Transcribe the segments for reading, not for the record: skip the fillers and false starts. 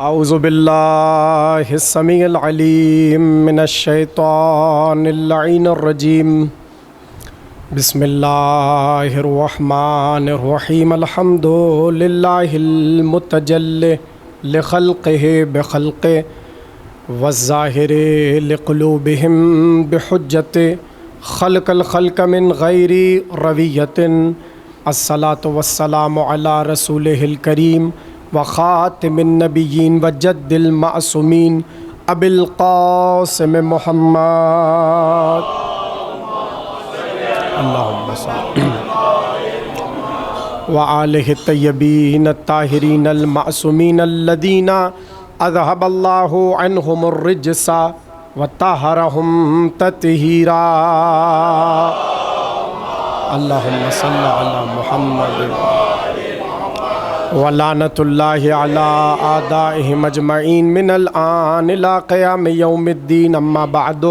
اعوذ باللہ السمیع العلیم من الشیطان اللعین الرجیم بسم اللہ الرحمن الرحیم الحمد للہ المتجلی لخلقہ بخلقہ والظاہر لقلوبہم بحجت خلق الخلق من غیر رویت الصلاة والسلام علی رسولہ الکریم وخاتم النبیین وجد المعصومین ابی القاسم محمد اللہم صل وآلہ الطیبین الطاہرین المعصومین الذین اذہب اللہ عنہم الرجس وطہرہم تطہیرا اللہم صل علی محمد ولعنۃ اللہ علی اعدائہم اجمعین من الآن الی قیام یوم الدین اما بعد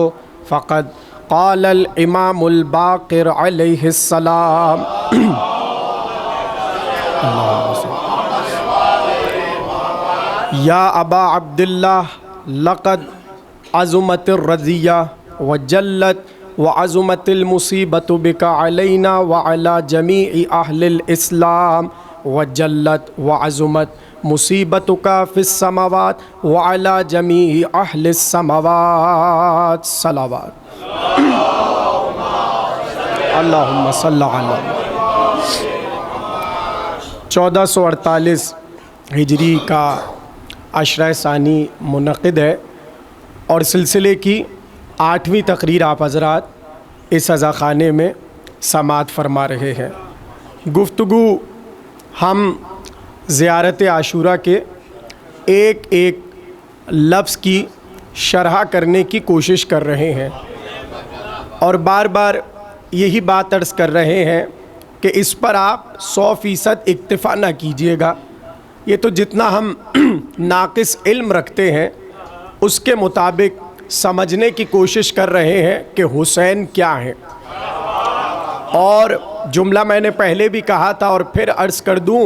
فقد قال الامام الباقر علیہ السلام یا ابا عبداللہ لقد عظمت الرضیہ وجلت وعظمت المصیبت بک علینا وعلی جمیع اہل الاسلام وجلت وعظمت مصیبتک فی السماوات وعلی جمیع اہل السماوات صلوات اللہم صل علی 1448 ہجری کا عشرہ ثانی منعقد ہے اور سلسلے کی 8ویں تقریر آپ حضرات اس عزاخانے میں سماعت فرما رہے ہیں۔ گفتگو ہم زیارت عاشوراء کے ایک ایک لفظ کی شرح کرنے کی کوشش کر رہے ہیں اور بار بار یہی بات عرض کر رہے ہیں کہ اس پر آپ 100% اکتفا نہ کیجیے گا۔ یہ تو جتنا ہم ناقص علم رکھتے ہیں اس کے مطابق سمجھنے کی کوشش کر رہے ہیں کہ حسین کیا ہیں، اور جملہ میں نے پہلے بھی کہا تھا اور پھر عرض کر دوں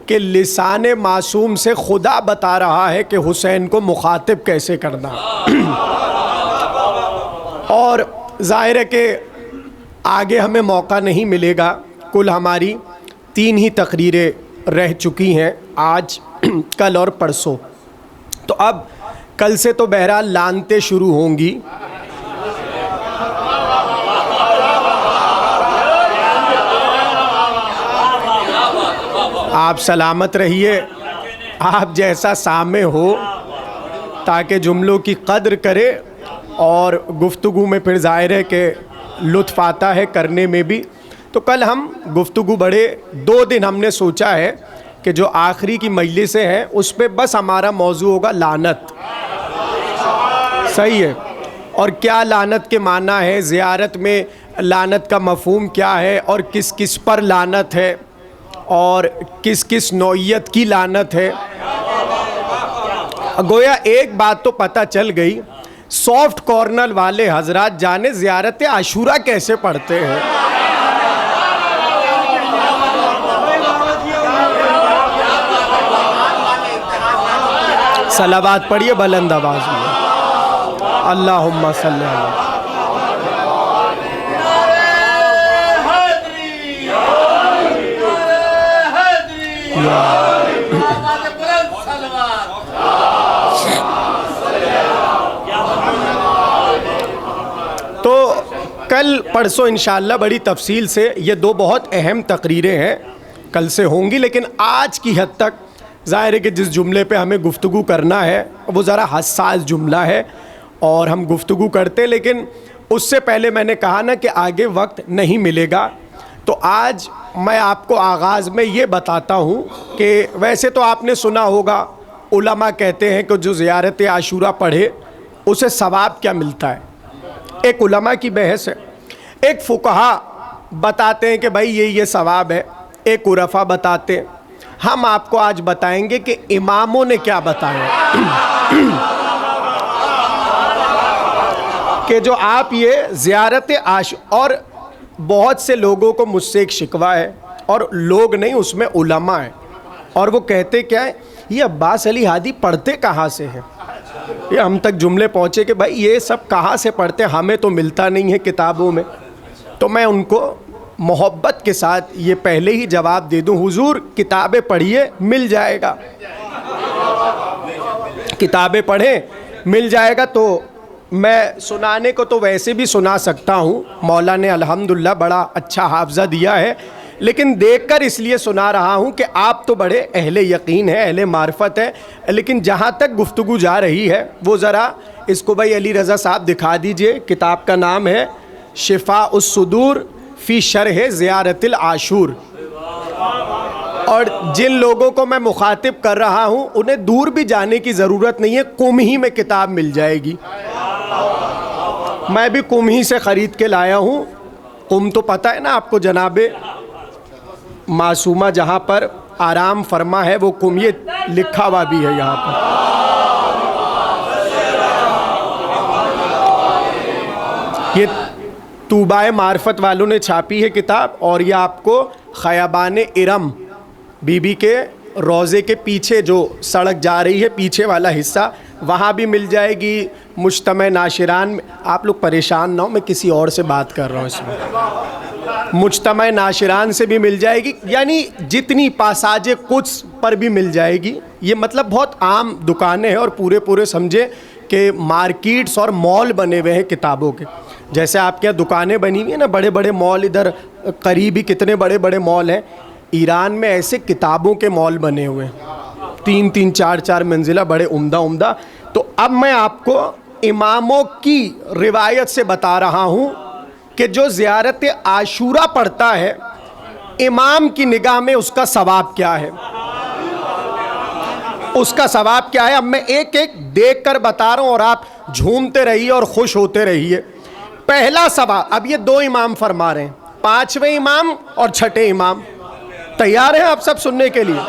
کہ لسان معصوم سے خدا بتا رہا ہے کہ حسین کو مخاطب کیسے کرنا، اور ظاہر ہے کہ آگے ہمیں موقع نہیں ملے گا۔ کل ہماری 3 ہی تقریریں رہ چکی ہیں، آج کل اور پرسوں، تو اب کل سے تو بہرحال لانتیں شروع ہوں گی۔ آپ سلامت رہیے، آپ جیسا سامع ہو تاکہ جملوں کی قدر کرے، اور گفتگو میں پھر ظاہر ہے کہ لطف آتا ہے کرنے میں بھی۔ تو کل ہم گفتگو بڑھے 2 دن ہم نے سوچا ہے کہ جو آخری کی مجلسیں ہیں اس پہ بس ہمارا موضوع ہوگا لعنت، صحیح ہے، اور کیا لعنت کے معنی ہے، زیارت میں لعنت کا مفہوم کیا ہے، اور کس کس پر لعنت ہے، اور کس کس نوعیت کی لعنت ہے۔ گویا ایک بات تو پتہ چل گئی، سافٹ کارنر والے حضرات جانے زیارت عاشوراء کیسے پڑھتے ہیں۔ صلوات پڑھیے بلند آواز میں، اللہم صلی اللہ۔ تو کل پرسوں انشاءاللہ بڑی تفصیل سے یہ 2 بہت اہم تقریریں ہیں، کل سے ہوں گی، لیکن آج کی حد تک ظاہر ہے کہ جس جملے پہ ہمیں گفتگو کرنا ہے وہ ذرا حساس جملہ ہے اور ہم گفتگو کرتے، لیکن اس سے پہلے میں نے کہا نا کہ آگے وقت نہیں ملے گا، تو آج میں آپ کو آغاز میں یہ بتاتا ہوں کہ ویسے تو آپ نے سنا ہوگا علماء کہتے ہیں کہ جو زیارت عاشوراء پڑھے اسے ثواب کیا ملتا ہے۔ ایک علماء کی بحث ہے، ایک فقہا بتاتے ہیں کہ بھائی یہ ثواب ہے، ایک عرفا بتاتے ہیں، ہم آپ کو آج بتائیں گے کہ اماموں نے کیا بتایا کہ جو آپ یہ زیارت اور بہت سے لوگوں کو مجھ سے ایک شکوہ ہے، اور لوگ نہیں اس میں علماء ہیں، اور وہ کہتے کیا ہے یہ عباس علی ہادی پڑھتے کہاں سے ہیں؟ یہ ہم تک جملے پہنچے کہ بھائی یہ سب کہاں سے پڑھتے، ہمیں تو ملتا نہیں ہے کتابوں میں. تو میں ان کو محبت کے ساتھ یہ پہلے ہی جواب دے دوں، حضور کتابیں پڑھیے مل جائے گا، کتابیں پڑھیں مل جائے گا. تو میں سنانے کو تو ویسے بھی سنا سکتا ہوں، مولا نے الحمدللہ بڑا اچھا حافظہ دیا ہے، لیکن دیکھ کر اس لیے سنا رہا ہوں کہ آپ تو بڑے اہل یقین ہیں، اہل معرفت ہیں. لیکن جہاں تک گفتگو جا رہی ہے وہ ذرا اس کو بھائی علی رضا صاحب دکھا دیجئے. کتاب کا نام ہے شفاء الصدور فی شرح زیارت العاشور. اور جن لوگوں کو میں مخاطب کر رہا ہوں انہیں دور بھی جانے کی ضرورت نہیں ہے، قم ہی میں کتاب مل جائے گی. میں بھی قم ہی سے خرید کے لایا ہوں. قم تو پتہ ہے نا آپ کو، جناب معصومہ جہاں پر آرام فرما ہے وہ قم، یہ لکھا ہوا بھی ہے یہاں پر. یہ طوبہ معرفت والوں نے چھاپی ہے کتاب، اور یہ آپ کو خیابان ارم بی بی کے روضے کے پیچھے جو سڑک جا رہی ہے پیچھے والا حصہ، وہاں بھی مل جائے گی. مجتمع ناشران میں، آپ لوگ پریشان نہ ہو، میں کسی اور سے بات کر رہا ہوں اس میں. مجتمع ناشران سے بھی مل جائے گی، یعنی جتنی پاساج قدس پر بھی مل جائے گی. یہ مطلب بہت عام دکانیں ہیں، اور پورے سمجھے کہ مارکیٹس اور مال بنے ہوئے ہیں کتابوں کے. جیسے آپ کے یہاں دکانیں بنی ہوئی ہیں نا، بڑے بڑے مال، ادھر قریب ہی کتنے بڑے بڑے مال ہیں. ایران میں ایسے کتابوں کے مال بنے ہوئے ہیں، 3 4 منزلہ، بڑے عمدہ. تو اب میں آپ کو اماموں کی روایت سے بتا رہا ہوں کہ جو زیارت عاشورہ پڑھتا ہے، امام کی نگاہ میں اس کا ثواب کیا ہے، اس کا ثواب کیا ہے. اب میں ایک ایک دیکھ کر بتا رہا ہوں اور آپ جھومتے رہیے اور خوش ہوتے رہیے. پہلا ثواب، اب یہ 2 امام فرما رہے ہیں، 5ویں امام اور 6ٹھے امام. تیار ہیں آپ سب سننے کے لیے؟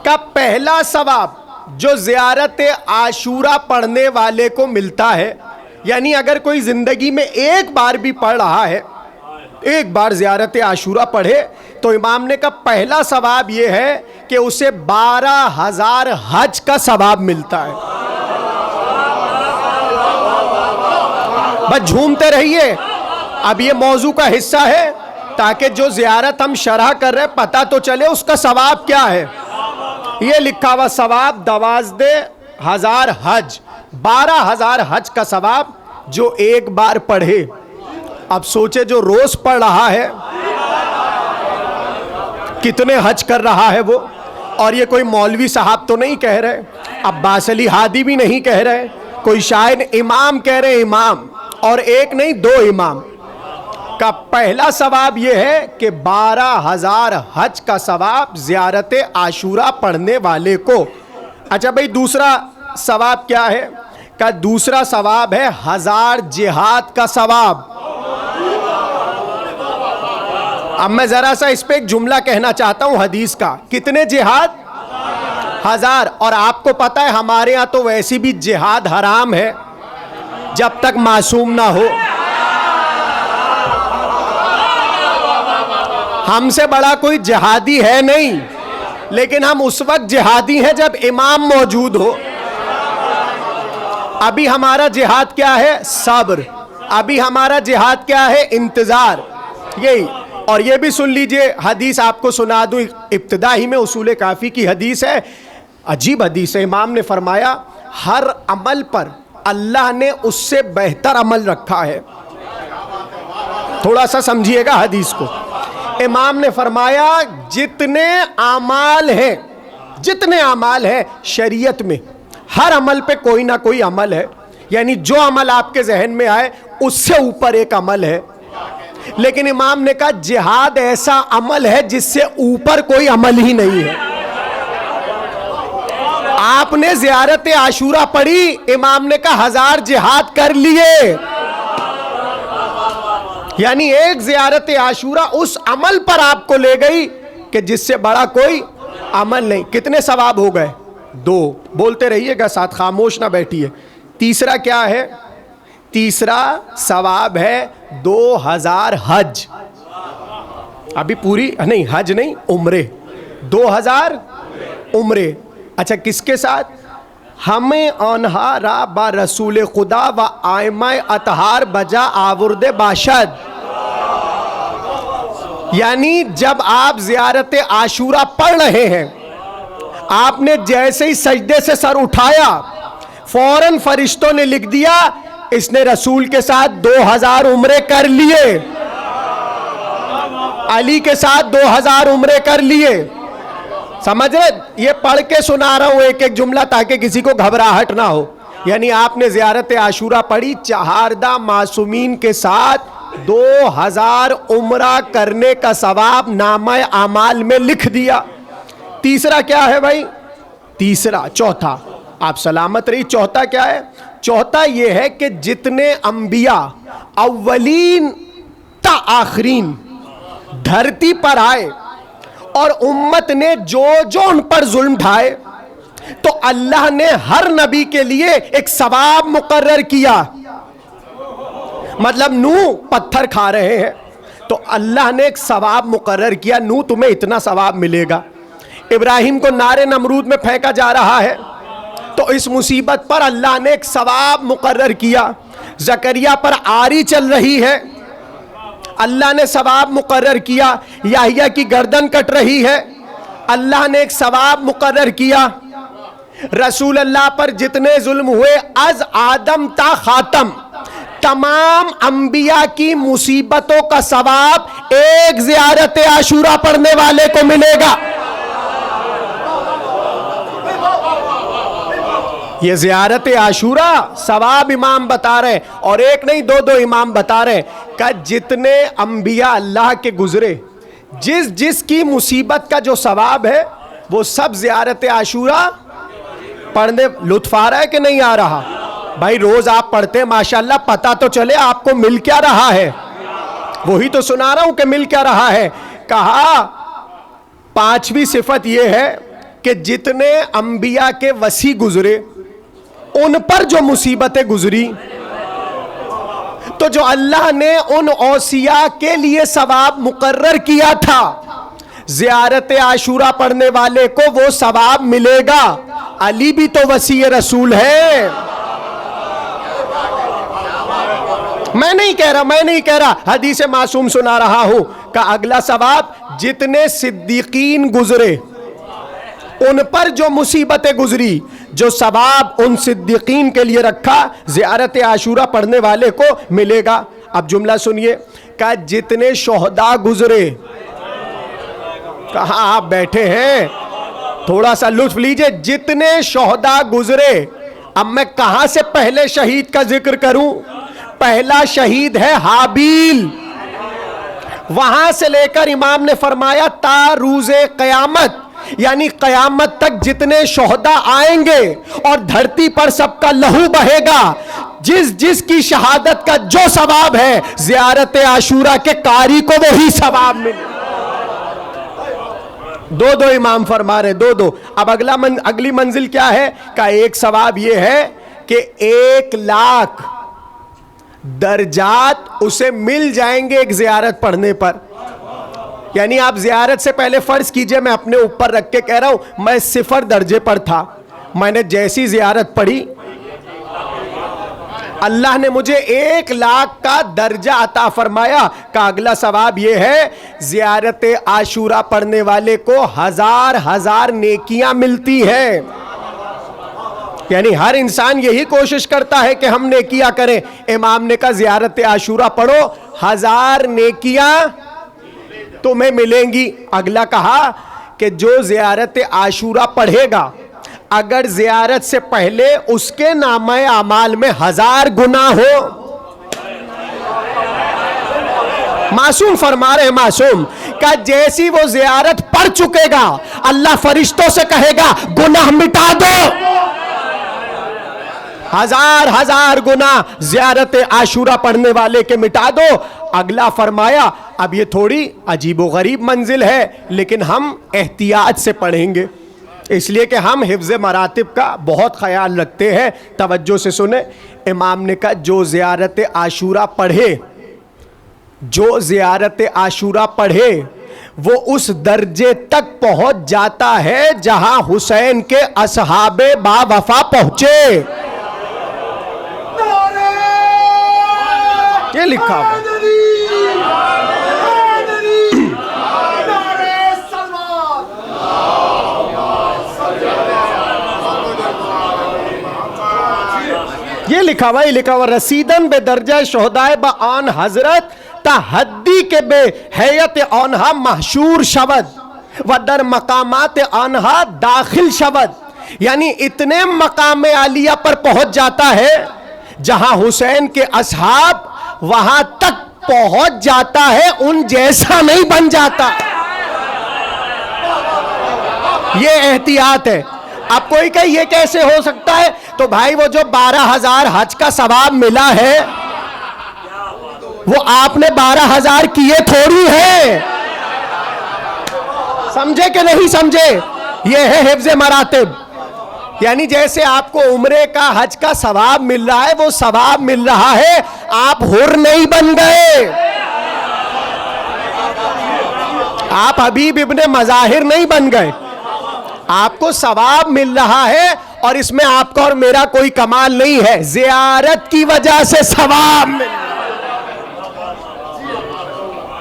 کہ پہلا ثواب جو زیارت عاشورہ پڑھنے والے کو ملتا ہے، یعنی اگر کوئی زندگی میں ایک بار بھی پڑھ رہا ہے، ایک بار زیارت عاشورہ پڑھے، تو امام نے کہا پہلا ثواب یہ ہے کہ اسے 12,000 حج کا ثواب ملتا ہے. بس جھومتے رہیے. اب یہ موضوع کا حصہ ہے تاکہ جو زیارت ہم شرح کر رہے پتہ تو چلے اس کا ثواب کیا ہے. یہ لکھا ہوا ثواب 12,000 حج، 12,000 حج کا ثواب جو ایک بار پڑھے. اب سوچے جو روز پڑھ رہا ہے کتنے حج کر رہا ہے وہ. اور یہ کوئی مولوی صاحب تو نہیں کہہ رہے، عباس علی ہادی بھی نہیں کہہ رہے، کوئی شاعر، امام کہہ رہے، امام، اور ایک نہیں 2 امام. کا پہلا ثواب یہ ہے کہ 12,000 حج کا ثواب زیارت عاشورہ پڑھنے والے کو. اچھا بھئی دوسرا ثواب کیا ہے؟ کہ دوسرا ثواب ہے 1000 جہاد کا ثواب. اب میں ذرا سا اس پہ ایک جملہ کہنا چاہتا ہوں حدیث کا. کتنے جہاد؟ 1000. اور آپ کو پتہ ہے ہمارے ہاں تو ویسی بھی جہاد حرام ہے جب تک معصوم نہ ہو. ہم سے بڑا کوئی جہادی ہے نہیں، لیکن ہم اس وقت جہادی ہیں جب امام موجود ہو. ابھی ہمارا جہاد کیا ہے؟ صبر. ابھی ہمارا جہاد کیا ہے؟ انتظار. یہی. اور یہ بھی سن لیجئے، حدیث آپ کو سنا دوں، ابتدا ہی میں اصول کافی کی حدیث ہے، عجیب حدیث ہے. امام نے فرمایا ہر عمل پر اللہ نے اس سے بہتر عمل رکھا ہے. تھوڑا سا سمجھیے گا حدیث کو. امام نے فرمایا جتنے اعمال ہیں شریعت میں، ہر عمل پہ کوئی نہ کوئی عمل ہے، یعنی جو عمل آپ کے ذہن میں آئے اس سے اوپر ایک عمل ہے. لیکن امام نے کہا جہاد ایسا عمل ہے جس سے اوپر کوئی عمل ہی نہیں ہے. آپ نے زیارت عاشورہ پڑھی، امام نے کہا 1000 جہاد کر لیے. یعنی ایک زیارت عاشورہ اس عمل پر آپ کو لے گئی کہ جس سے بڑا کوئی عمل نہیں. کتنے ثواب ہو گئے؟ 2. بولتے رہیے گا ساتھ، خاموش نہ بیٹھیے. تیسرا کیا ہے؟ تیسرا ثواب ہے 2000 حج. ابھی پوری نہیں، حج نہیں، عمرے. 2000 عمرے. اچھا کس کے ساتھ؟ ہمیں آنہا را با رسول خدا و آئمہ اطہار بجا آورد باشد. یعنی جب آپ زیارت عاشورہ پڑھ رہے ہیں، آپ نے جیسے ہی سجدے سے سر اٹھایا، فوراً فرشتوں نے لکھ دیا اس نے رسول کے ساتھ 2000 عمرے کر لیے، علی کے ساتھ 2000 عمرے کر لیے. سمجھ رہے؟ یہ پڑھ کے سنا رہا ہوں ایک ایک جملہ تاکہ کسی کو گھبراہٹ نہ ہو. یعنی آپ نے زیارت عاشورہ پڑھی، چہاردہ معصومین کے ساتھ 2000 عمرہ کرنے کا ثواب نامہ اعمال میں لکھ دیا. تیسرا کیا ہے بھائی؟ چوتھا آپ سلامت رہی. چوتھا کیا ہے؟ چوتھا یہ ہے کہ جتنے انبیاء اولین تا آخرین دھرتی پر آئے اور امت نے جو جو ان پر ظلم ڈھائے، تو اللہ نے ہر نبی کے لیے ایک ثواب مقرر کیا. مطلب نوح پتھر کھا رہے ہیں تو اللہ نے ایک ثواب مقرر کیا، نوح تمہیں اتنا ثواب ملے گا. ابراہیم کو نار نمرود میں پھینکا جا رہا ہے تو اس مصیبت پر اللہ نے ایک ثواب مقرر کیا. زکریا پر آری چل رہی ہے، اللہ نے ثواب مقرر کیا. یحییٰ کی گردن کٹ رہی ہے، اللہ نے ایک ثواب مقرر کیا. رسول اللہ پر جتنے ظلم ہوئے از آدم تا خاتم، تمام انبیاء کی مصیبتوں کا ثواب ایک زیارت عاشورہ پڑھنے والے کو ملے گا. یہ زیارت عاشورہ ثواب امام بتا رہے ہیں، اور ایک نہیں دو امام بتا رہے ہیں کہ جتنے انبیاء اللہ کے گزرے، جس کی مصیبت کا جو ثواب ہے وہ سب زیارت عاشورہ پڑھنے. لطف آ رہا ہے کہ نہیں آ رہا؟ بھائی روز آپ پڑھتے ہیں ماشاءاللہ، پتہ تو چلے آپ کو مل کیا رہا ہے. وہی تو سنا رہا ہوں کہ مل کیا رہا ہے. کہا پانچویں صفت یہ ہے کہ جتنے انبیاء کے وصی گزرے ان پر جو مصیبتیں گزری، تو جو اللہ نے ان اوصیاء کے لیے ثواب مقرر کیا تھا، زیارت عاشورہ پڑھنے والے کو وہ ثواب ملے گا. علی بھی تو وصی رسول ہے. میں نہیں کہہ رہا حدیث معصوم سنا رہا ہوں کہ اگلا ثواب جتنے صدیقین گزرے ان پر جو مصیبتیں گزری، جو ثواب ان صدیقین کے لیے رکھا زیارت عاشورہ پڑھنے والے کو ملے گا. اب جملہ سنیے کہ جتنے شہداء گزرے، کہاں آپ بیٹھے ہیں تھوڑا سا لطف لیجئے، جتنے شہداء گزرے. اب میں کہاں سے پہلے شہید کا ذکر کروں؟ پہلا شہید ہے حابیل. وہاں سے لے کر امام نے فرمایا تا روز قیامت، یعنی قیامت تک جتنے شہداء آئیں گے اور دھرتی پر سب کا لہو بہے گا، جس کی شہادت کا جو ثواب ہے زیارت عاشورہ کے قاری کو وہی ثواب ملے. دو امام فرما رہے، دو. اب اگلی منزل کیا ہے؟ کہ ایک ثواب یہ ہے کہ 1,00,000 درجات اسے مل جائیں گے ایک زیارت پڑھنے پر. یعنی آپ زیارت سے پہلے فرض کیجئے، میں اپنے اوپر رکھ کے کہہ رہا ہوں میں 0 درجے پر تھا، میں نے جیسی زیارت پڑھی اللہ نے مجھے 1,00,000 کا درجہ عطا فرمایا. کا اگلا ثواب یہ ہے زیارت عاشورہ پڑھنے والے کو 1000 نیکیاں ملتی ہیں. یعنی ہر انسان یہی کوشش کرتا ہے کہ ہم نیکیاں کریں. امام نے کہا زیارت عاشورہ پڑھو، 1000 نیکیاں تمہیں ملیں گی. اگلا کہا کہ جو زیارت عاشورہ پڑھے گا، اگر زیارت سے پہلے اس کے نامہ اعمال میں 1000 گناہ ہو. معصوم فرما رہے، معصوم کہ جیسی وہ زیارت پڑھ چکے گا اللہ فرشتوں سے کہے گا گناہ مٹا دو. 1000 گناہ زیارت عاشورہ پڑھنے والے کے مٹا دو. اگلا فرمایا، اب یہ تھوڑی عجیب و غریب منزل ہے لیکن ہم احتیاط سے پڑھیں گے، اس لیے کہ ہم حفظ مراتب کا بہت خیال رکھتے ہیں. توجہ سے سنیں. امام نے کہا جو زیارت عاشورہ پڑھے وہ اس درجے تک پہنچ جاتا ہے جہاں حسین کے اصحاب با وفا پہنچے. یہ لکھا ہوا ہے. یہ لکھا ہوا ہے، لکھا ہوا رسیدن بے درجہ شہدائے با آن حضرت تا حدی کے بے حیت آنہا محشور شود و در مقامات آنہا داخل شود. یعنی اتنے مقام عالیہ پر پہنچ جاتا ہے جہاں حسین کے اصحاب وہاں تک پہنچ جاتا ہے، ان جیسا نہیں بن جاتا. یہ احتیاط ہے. اب کوئی کہے یہ کیسے ہو سکتا ہے؟ تو بھائی وہ جو 12,000 حج کا ثواب ملا ہے وہ آپ نے 12,000 کیے تھوڑی ہے. سمجھے کہ نہیں سمجھے؟ یہ ہے حفظ مراتب. یعنی جیسے آپ کو عمرے کا حج کا ثواب مل رہا ہے، وہ ثواب مل رہا ہے، آپ حر نہیں بن گئے، آپ حبیب ابن مظاہر نہیں بن گئے. آپ کو ثواب مل رہا ہے اور اس میں آپ کا اور میرا کوئی کمال نہیں ہے، زیارت کی وجہ سے ثواب مل رہا ہے.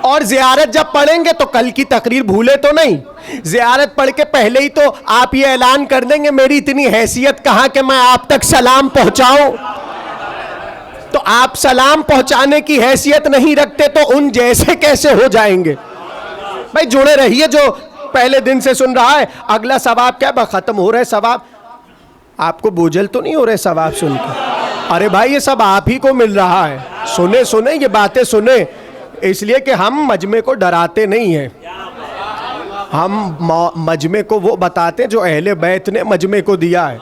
اور زیارت جب پڑھیں گے تو کل کی تقریر بھولے تو نہیں. زیارت پڑھ کے پہلے ہی تو آپ یہ اعلان کر دیں گے میری اتنی حیثیت کہاں کہ میں آپ تک سلام پہنچاؤں. تو آپ سلام پہنچانے کی حیثیت نہیں رکھتے تو ان جیسے کیسے ہو جائیں گے؟ بھائی جڑے رہیے. جو پہلے دن سے سن رہا ہے اگلا ثواب کیا ختم ہو رہے ثواب. آپ کو بوجھل تو نہیں ہو رہے ثواب سن کے؟ ارے بھائی یہ سب آپ ہی کو مل رہا ہے. سنیں یہ باتیں سنیں، اس لیے کہ ہم مجمع کو ڈراتے نہیں ہیں. ہم مجمع کو وہ بتاتے جو اہل بیت نے مجمع کو دیا ہے.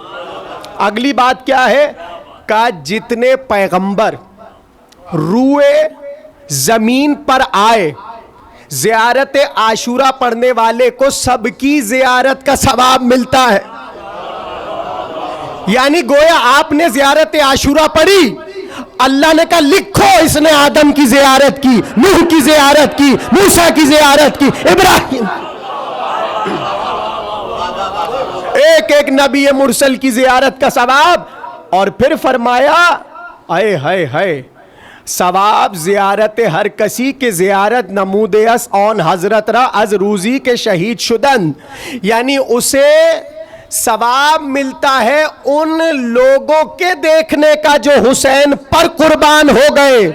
اگلی بات کیا ہے کہ جتنے پیغمبر روئے زمین پر آئے، زیارت عاشورہ پڑھنے والے کو سب کی زیارت کا ثواب ملتا ہے. یعنی گویا آپ نے زیارت عاشورہ پڑھی، اللہ نے کہا لکھو اس نے آدم کی زیارت کی، نوح کی زیارت کی، موسیٰ کی زیارت کی، ابراہیم، ایک ایک نبی مرسل کی زیارت کا ثواب. اور پھر فرمایا اے ہائے ہائے ثواب زیارت ہر کسی کے زیارت نمود اس آن حضرت را از روزی کے شہید شدن. یعنی اسے ثواب ملتا ہے ان لوگوں کے دیکھنے کا جو حسین پر قربان ہو گئے.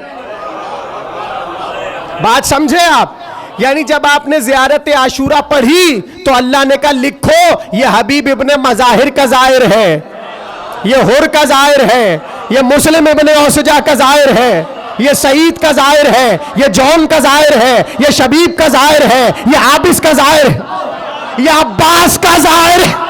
بات سمجھے آپ؟ یعنی جب آپ نے زیارت عاشورہ پڑھی تو اللہ نے کہا لکھو یہ حبیب ابن مظاہر کا زائر ہے، یہ حر کا زائر ہے، یہ مسلم ابن اوسجہ کا زائر ہے، یہ سعید کا زائر ہے، یہ جون کا زائر ہے، یہ شبیب کا زائر ہے، یہ عابس کا زائر ہے، یہ عباس کا زائر ہے.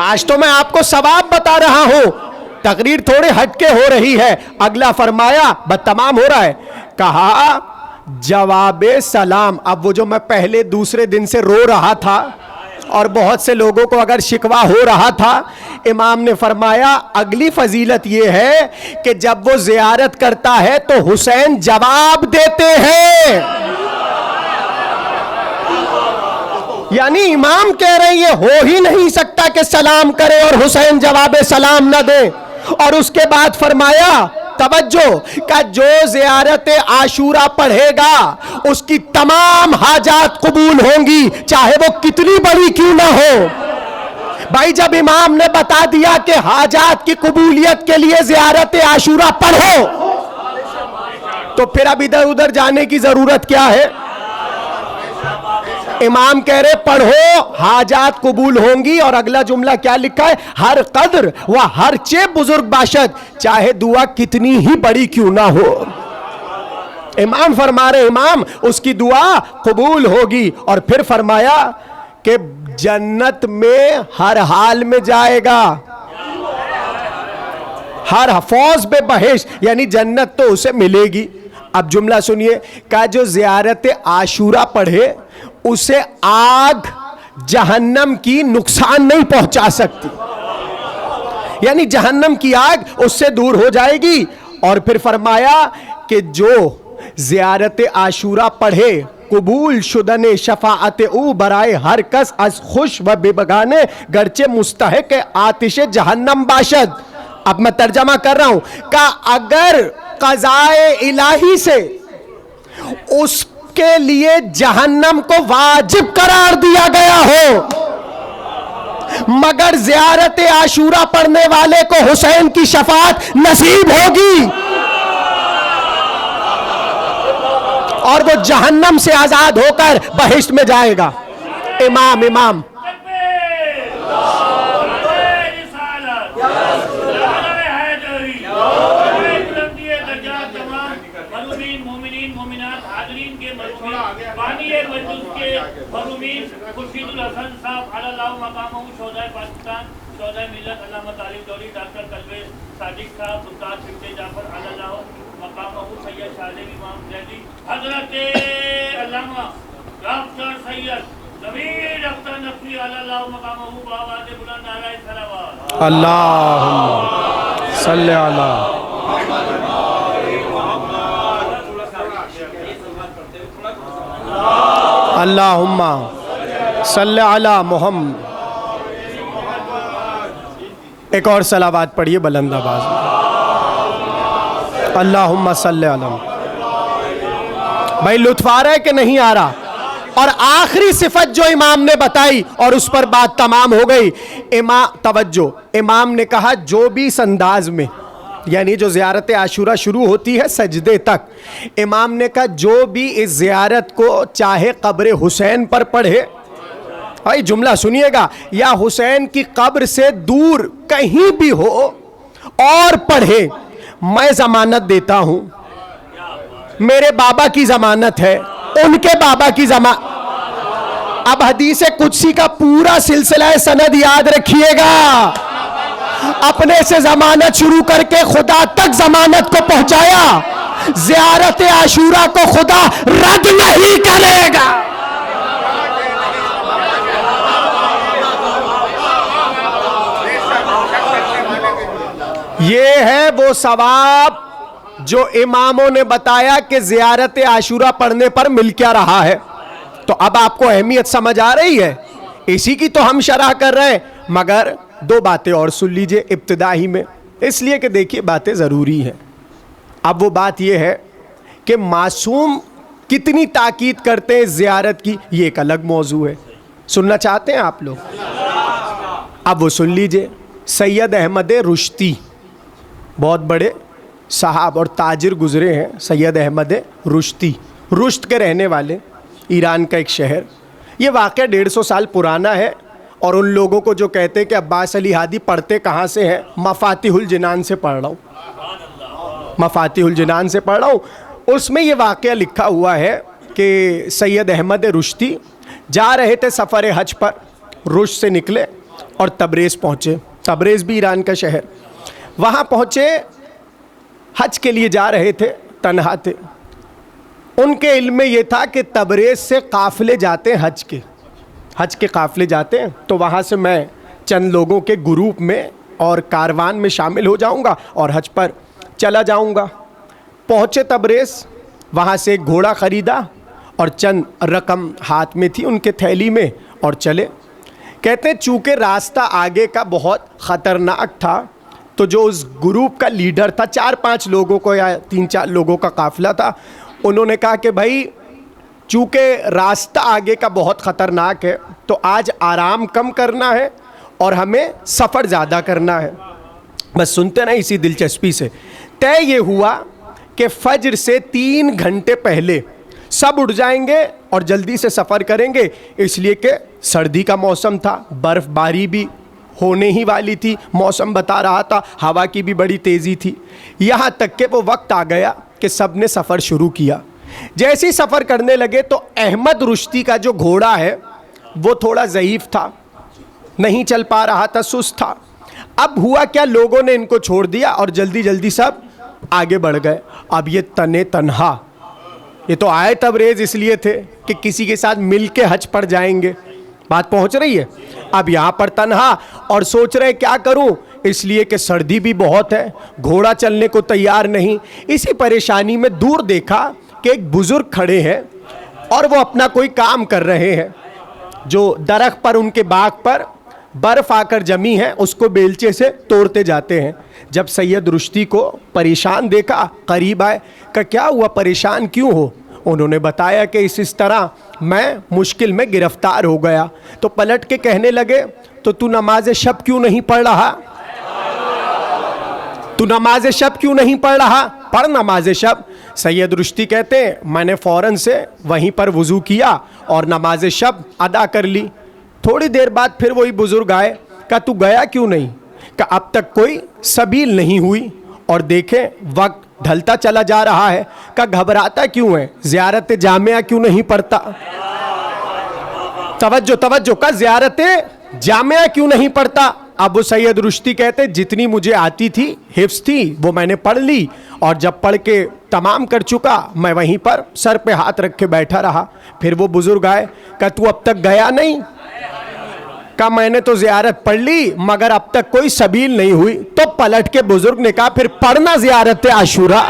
آج تو میں آپ کو ثواب بتا رہا ہوں، تقریر تھوڑے ہٹ کے ہو رہی ہے. اگلا فرمایا تمام ہو رہا ہے، کہا جواب سلام. اب وہ جو میں پہلے دوسرے دن سے رو رہا تھا اور بہت سے لوگوں کو اگر شکوہ ہو رہا تھا، امام نے فرمایا اگلی فضیلت یہ ہے کہ جب وہ زیارت کرتا ہے تو حسین جواب دیتے ہیں. یعنی امام کہہ رہے ہیں یہ ہو ہی نہیں سکتا کہ سلام کرے اور حسین جواب سلام نہ دے. اور اس کے بعد فرمایا توجہ کہ جو زیارت عاشورہ پڑھے گا اس کی تمام حاجات قبول ہوں گی، چاہے وہ کتنی بڑی کیوں نہ ہو. بھائی جب امام نے بتا دیا کہ حاجات کی قبولیت کے لیے زیارت عاشورہ پڑھو تو پھر اب ادھر ادھر جانے کی ضرورت کیا ہے؟ امام کہہ رہے پڑھو حاجات قبول ہوں گی. اور اگلا جملہ کیا لکھا ہے؟ ہر قدر و ہر چے بزرگ باشد، چاہے دعا کتنی ہی بڑی کیوں نہ ہو. امام فرما رہے امام اس کی دعا قبول ہوگی. اور پھر فرمایا کہ جنت میں ہر حال میں جائے گا، ہر فوز بے بہشت، یعنی جنت تو اسے ملے گی. اب جملہ سنیے کہ جو زیارت عاشورہ پڑھے اسے آگ جہنم کی نقصان نہیں پہنچا سکتی. یعنی جہنم کی آگ اس سے دور ہو جائے گی. اور پھر فرمایا کہ جو زیارت عاشورہ پڑھے قبول شدن شفاعت او برائے ہر کس از خوش و بے بگانے گرچہ مستحق آتش جہنم باشد. اب میں ترجمہ کر رہا ہوں کہ اگر قضائے الہی سے اس کے لیے جہنم کو واجب قرار دیا گیا ہو مگر زیارت عاشورہ پڑھنے والے کو حسین کی شفاعت نصیب ہوگی اور وہ جہنم سے آزاد ہو کر بہشت میں جائے گا. امام حضرت علامہ ڈاکٹر سید ضمیر اختر نقوی علی اللہ مقامہ بآواز بلند نعرہ صلوات. اللہم صلی علی اللہم صلی علی محمد. ایک اور صلوات پڑھیے بلند آواز میں. اللہم صلی علی. بھائی لطف آ رہا ہے کہ نہیں آ رہا؟ اور آخری صفت جو امام نے بتائی اور اس پر بات تمام ہو گئی. توجہ، امام نے کہا جو بھی اس انداز میں، یعنی جو زیارت عاشورہ شروع ہوتی ہے سجدے تک، امام نے کہا جو بھی اس زیارت کو چاہے قبر حسین پر پڑھے، بھائی جملہ سنیے گا، یا حسین کی قبر سے دور کہیں بھی ہو اور پڑھے، میں ضمانت دیتا ہوں، میرے بابا کی ضمانت ہے، ان کے بابا کی ضمانت. اب حدیث قدسی کا پورا سلسلہ سند یاد رکھیے گا، اپنے سے ضمانت شروع کر کے خدا تک ضمانت کو پہنچایا. زیارت عاشورہ کو خدا رد نہیں کرے گا. یہ ہے وہ ثواب جو اماموں نے بتایا کہ زیارت عاشورہ پڑھنے پر مل کیا رہا ہے. تو اب آپ کو اہمیت سمجھ آ رہی ہے، اسی کی تو ہم شرح کر رہے ہیں. مگر دو باتیں اور سن لیجئے ابتدائی میں، اس لیے کہ دیکھیے باتیں ضروری ہیں. اب وہ بات یہ ہے کہ معصوم کتنی تاکید کرتے ہیں زیارت کی، یہ ایک الگ موضوع ہے. سننا چاہتے ہیں آپ لوگ؟ اب وہ سن لیجئے. سید احمد رشتی بہت بڑے صاحب اور تاجر گزرے ہیں. سید احمد رشتی، رشت کے رہنے والے، ایران کا ایک شہر. یہ واقعہ 150 سال پرانا ہے. اور ان لوگوں کو جو کہتے ہیں کہ عباس علی ہادی پڑھتے کہاں سے ہیں، مفاتیح الجنان سے پڑھ رہا ہوں، مفاتیح الجنان سے پڑھ رہا ہوں. اس میں یہ واقعہ لکھا ہوا ہے کہ سید احمد رشتی جا رہے تھے سفر حج پر، رشت سے نکلے اور تبریز پہنچے. تبریز بھی ایران کا شہر. وہاں پہنچے، حج کے لیے جا رہے تھے، تنہا تھے. ان کے علم میں یہ تھا کہ تبریز سے قافلے جاتے ہیں، حج کے قافلے جاتے ہیں، تو وہاں سے میں چند لوگوں کے گروپ میں اور کاروان میں شامل ہو جاؤں گا اور حج پر چلا جاؤں گا. پہنچے تبریز، وہاں سے ایک گھوڑا خریدا اور چند رقم ہاتھ میں تھی ان کے تھیلی میں اور چلے. کہتے ہیں چونکہ راستہ آگے کا بہت خطرناک تھا تو جو اس گروپ کا لیڈر تھا، 4-5 لوگوں کو یا 3-4 لوگوں کا قافلہ تھا، انہوں نے کہا کہ بھائی چونکہ راستہ آگے کا بہت خطرناک ہے تو آج آرام کم کرنا ہے اور ہمیں سفر زیادہ کرنا ہے. بس سنتے نا اسی دلچسپی سے. طے یہ ہوا کہ فجر سے 3 گھنٹے پہلے سب اٹھ جائیں گے اور جلدی سے سفر کریں گے، اس لیے کہ سردی کا موسم تھا، برف باری بھی ہونے ہی والی تھی، موسم بتا رہا تھا، ہوا کی بھی بڑی تیزی تھی. یہاں تک کہ وہ وقت آ گیا کہ سب نے سفر شروع کیا. جیسے ہی سفر کرنے لگے تو احمد رشتی کا جو گھوڑا ہے وہ تھوڑا ضعیف تھا، نہیں چل پا رہا تھا، سست تھا. اب ہوا کیا، لوگوں نے ان کو چھوڑ دیا اور جلدی جلدی سب آگے بڑھ گئے. اب یہ تنہا، یہ تو آئے تبریز اس لیے تھے کہ کسی کے ساتھ مل کے حج پر جائیں گے. بات پہنچ رہی ہے؟ اب یہاں پر تنہا اور سوچ رہے کیا کروں، اس لیے کہ سردی بھی بہت ہے, گھوڑا چلنے کو تیار نہیں. اسی پریشانی میں دور دیکھا کہ ایک بزرگ کھڑے ہیں اور وہ اپنا کوئی کام کر رہے ہیں. جو درخت پر ان کے باغ پر برف آ کر جمی ہے اس کو بیلچے سے توڑتے جاتے ہیں. جب سید رشدی کو پریشان دیکھا, قریب آئے, کہ کیا ہوا, پریشان کیوں ہو؟ انہوں نے بتایا کہ اس طرح میں مشکل میں گرفتار ہو گیا. تو پلٹ کے کہنے لگے, تو نماز شب کیوں نہیں پڑھ رہا؟ تو نماز شب کیوں نہیں پڑھ رہا؟ پڑھ نماز شب. سید رشدی کہتے ہیں میں نے فوراً سے وہیں پر وضو کیا اور نماز شب ادا کر لی. تھوڑی دیر بعد پھر وہی بزرگ آئے, کہا تو گیا کیوں نہیں؟ کہ اب تک کوئی سبیل نہیں ہوئی اور دیکھیں وقت ڈھلتا چلا جا رہا ہے. کہ گھبراتا کیوں ہے؟ زیارت جامعہ کیوں نہیں پڑھتا؟ توجہ. کہ زیارت جامعہ کیوں نہیں پڑھتا؟ اب وہ سید رشدی کہتے جتنی مجھے آتی تھی, حفظ تھی, وہ میں نے پڑھ لی, اور جب پڑھ کے تمام کر چکا میں وہیں پر سر پہ ہاتھ رکھ کے بیٹھا رہا. پھر وہ بزرگ آئے, کہ تو اب تک گیا نہیں؟ کہا میں نے تو زیارت پڑھ لی مگر اب تک کوئی سبیل نہیں ہوئی. تو پلٹ کے بزرگ نے کہا پھر پڑھنا زیارت عاشورہ.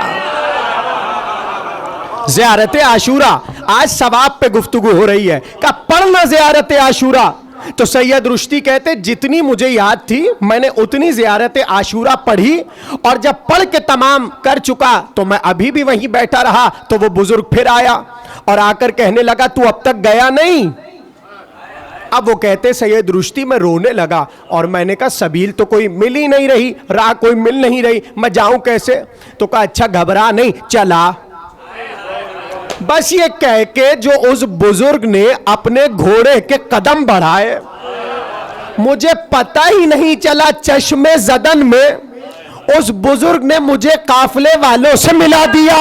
زیارت عاشورہ آج ثواب پہ گفتگو ہو رہی ہے, کہ پڑھنا زیارت عاشورہ. تو سید رشدی کہتے جتنی مجھے یاد تھی میں نے اتنی زیارت عاشورہ پڑھی, اور جب پڑھ کے تمام کر چکا تو میں ابھی بھی وہیں بیٹھا رہا. تو وہ بزرگ پھر آیا اور آ کر کہنے لگا تو اب تک گیا نہیں؟ اب وہ کہتے سید رشدی میں رونے لگا اور میں نے کہا سبیل تو کوئی مل ہی نہیں رہی, راہ کوئی مل نہیں رہی, میں جاؤں کیسے؟ تو کہا اچھا گھبرا نہیں, چلا. بس یہ کہہ کے جو اس بزرگ نے اپنے گھوڑے کے قدم بڑھائے, مجھے پتہ ہی نہیں چلا چشم زدن میں اس بزرگ نے مجھے قافلے والوں سے ملا دیا.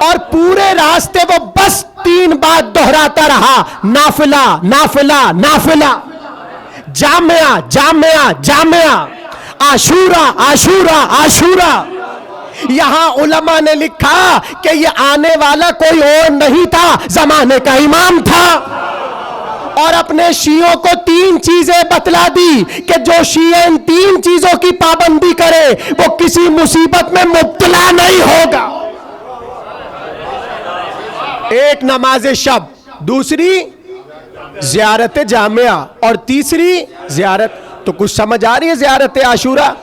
اور پورے راستے وہ بس 3 بات دہراتا رہا, نافلہ نافلہ نافلہ, جامعہ جامعہ جامعہ, عاشورہ عاشورہ عاشورہ. یہاں علماء نے لکھا کہ یہ آنے والا کوئی اور نہیں تھا, زمانے کا امام تھا. اور اپنے شیعوں کو 3 چیزیں بتلا دی کہ جو شیعہ ان 3 چیزوں کی پابندی کرے وہ کسی مصیبت میں مبتلا نہیں ہوگا. ایک نماز شب, دوسری زیارت جامعہ, اور تیسری زیارت. تو کچھ سمجھ آ رہی ہے زیارت عاشورہ؟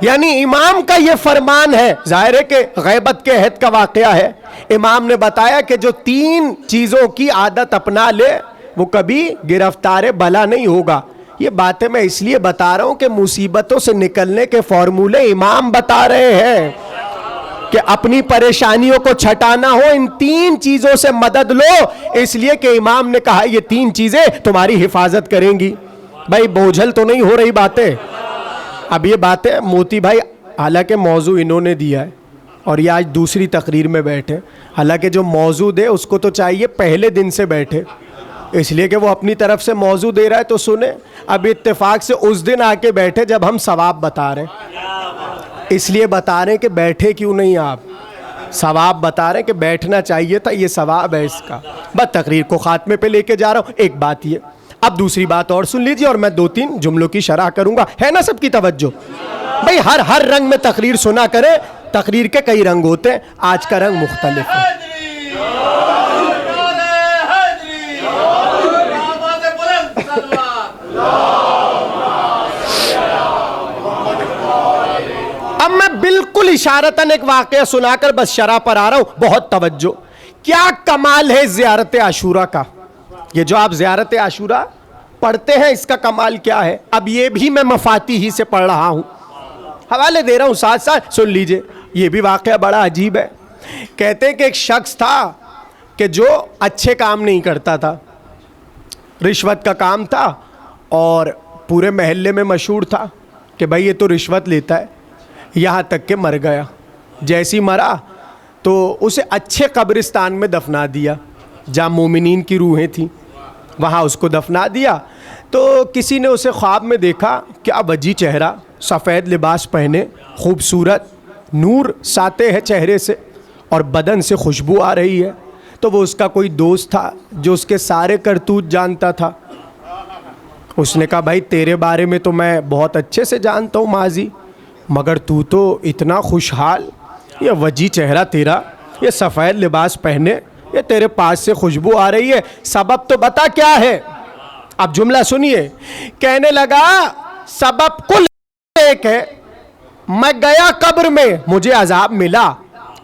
یعنی امام کا یہ فرمان ہے, ظاہر ہے کہ غیبت کے عہد کا واقعہ ہے. امام نے بتایا کہ جو 3 چیزوں کی عادت اپنا لے وہ کبھی گرفتار بلا نہیں ہوگا. یہ باتیں میں اس لیے بتا رہا ہوں کہ مصیبتوں سے نکلنے کے فارمولے امام بتا رہے ہیں کہ اپنی پریشانیوں کو چھٹانا ہو ان 3 چیزوں سے مدد لو. اس لیے کہ امام نے کہا یہ 3 چیزیں تمہاری حفاظت کریں گی. بھائی بوجھل تو نہیں ہو رہی باتیں؟ اب یہ باتیں موتی بھائی حالانکہ موضوع انہوں نے دیا ہے اور یہ آج دوسری تقریر میں بیٹھے, حالانکہ جو موضوع دے اس کو تو چاہیے پہلے دن سے بیٹھے, اس لیے کہ وہ اپنی طرف سے موضوع دے رہا ہے تو سنیں. اب اتفاق سے اس دن آ کے بیٹھے جب ہم ثواب بتا رہے ہیں, اس لیے بتا رہے ہیں کہ بیٹھے کیوں نہیں آپ, ثواب بتا رہے ہیں کہ بیٹھنا چاہیے تھا, یہ ثواب ہے اس کا. بس تقریر کو خاتمے پہ لے کے جا رہا ہوں. ایک بات یہ, اب دوسری بات اور سن لیجیے اور میں 2-3 جملوں کی شرح کروں گا. ہے نا سب کی توجہ؟ بھئی ہر رنگ میں تقریر سنا کرے, تقریر کے کئی رنگ ہوتے ہیں, آج کا رنگ مختلف ہے. اب میں بالکل اشارتاً ایک واقعہ سنا کر بس شرح پر آ رہا ہوں, بہت توجہ. کیا کمال ہے زیارت عاشورہ کا؟ یہ جو آپ زیارت عاشورہ پڑھتے ہیں اس کا کمال کیا ہے؟ اب یہ بھی میں مفاتی ہی سے پڑھ رہا ہوں, حوالے دے رہا ہوں, ساتھ ساتھ سن لیجئے. یہ بھی واقعہ بڑا عجیب ہے. کہتے ہیں کہ ایک شخص تھا کہ جو اچھے کام نہیں کرتا تھا, رشوت کا کام تھا, اور پورے محلے میں مشہور تھا کہ بھائی یہ تو رشوت لیتا ہے. یہاں تک کہ مر گیا. جیسی مرا تو اسے اچھے قبرستان میں دفنا دیا جہاں مومنین کی روحیں تھیں, وہاں اس کو دفنا دیا. تو کسی نے اسے خواب میں دیکھا, کیا وجی چہرہ, سفید لباس پہنے, خوبصورت, نور ساطع ہے چہرے سے اور بدن سے خوشبو آ رہی ہے. تو وہ اس کا کوئی دوست تھا جو اس کے سارے کرتوت جانتا تھا. اس نے کہا بھائی تیرے بارے میں تو میں بہت اچھے سے جانتا ہوں ماضی، مگر تو اتنا خوشحال، یہ وجی چہرہ تیرا، یہ سفید لباس پہنے، یہ تیرے پاس سے خوشبو آ رہی ہے، سبب تو بتا کیا ہے؟ اب جملہ سنیے، کہنے لگا سبب کل ایک ہے، میں گیا قبر میں، مجھے عذاب